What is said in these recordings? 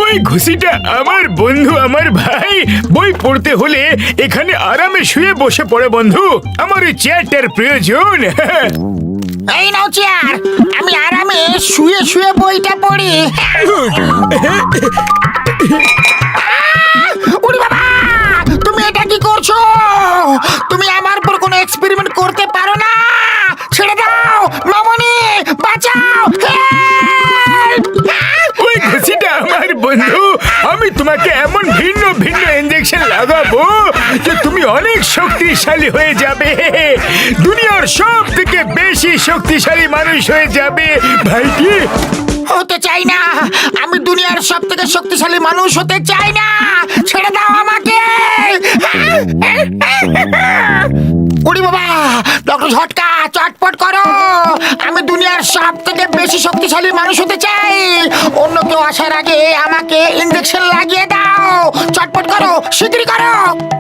ওই ঘুষিটা আমার বন্ধু, আমার ভাই। বই পড়তে হলে এখানে আরামে শুয়ে বসে পড়ে বন্ধু। আমার ওই চেয়ারটার প্রয়োজন। এই নাও চেয়ার, আমি আরামে শুয়ে শুয়ে বইটা পড়ি। ওরে বাবা, তুমি এটা কি করছো? তুমি আমার উপর কোনো এক্সপেরিমেন্ট করতে পারো না। ছেড়ে দাও মামনি, বাঁচাও। ওই ঘুষিটা আমার বন্ধু। আমি তোমাকে এমন ভিন্ন ভিন্ন ইঞ্জেকশন লাগাবো যে তুমি অনেক শক্তিশালী হয়ে যাবে। দুনিয়ার সব থেকে বেশি শক্তিশালী মানুষ হয়ে যাবে ভাইটি। হতে চাই না, আমি দুনিয়ার সব থেকে শক্তিশালী মানুষ হতে চাই না। ছেড়ে দাও আমাকে। ওরে বাবা, ডক্টর ঝটকা চটপট করো। আমি দুনিয়ার সব থেকে বেশি শক্তিশালী মানুষ হতে চাই। অন্য কেউ আসার আগে আমাকে ইঞ্জেকশন লাগিয়ে দাও। চটপট করো, শিগগিরই করো।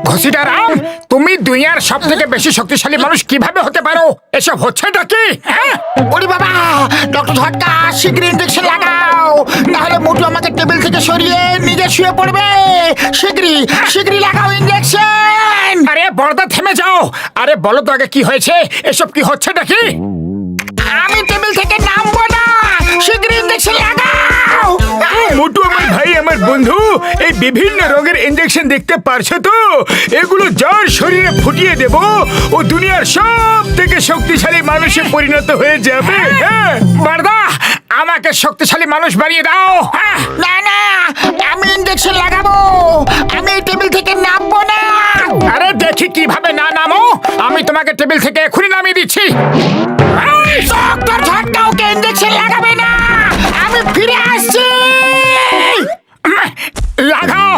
ঘুষিটা রাম, তুমি দুনিয়ার সব থেকে বেশি শক্তিশালী মানুষ কিভাবে হতে পারো? এসব হচ্ছেটা কি? ওরে বাবা, ডক্টর ঝটকা শিগগিরই ইঞ্জেকশন লাগাও, নাহলে মোটু আমাকে টেবিল থেকে সরিয়ে নিজে শুয়ে পড়বে। শিগগিরই শিগগিরই লাগাও ইঞ্জেকশন। আরে বড়দা, থেমে যাও। আরে বলো তো আগে কি হয়েছে? এসব কি হচ্ছেটা কি? আমি টেবিল থেকে নামবো না। শিগগিরই ইঞ্জেকশন লাগাও। মোটু আমার ভাই, আমার বন্ধু, এই বিভিন্ন রঙের ইঞ্জেকশন দেখতে পারছো তো? এগুলো যার শরীরে ফুটিয়ে দেব, ও দুনিয়ার সব থেকে শক্তিশালী মানুষে পরিণত হয়ে যাবে। বড়দা, আমাকে শক্তিশালী মানুষ বানিয়ে দাও। না না, আমি ইঞ্জেকশন লাগাবো। আমি এই টেবিল থেকে নামবো না। আরে দেখি কিভাবে না নামো। আমি তোমাকে টেবিল থেকে এখনই নামিয়ে দিচ্ছি। ডক্টর ঝটকা ওকে ইঞ্জেকশন লাগাবে না। আমি ফিরে আসছি। লাগাও।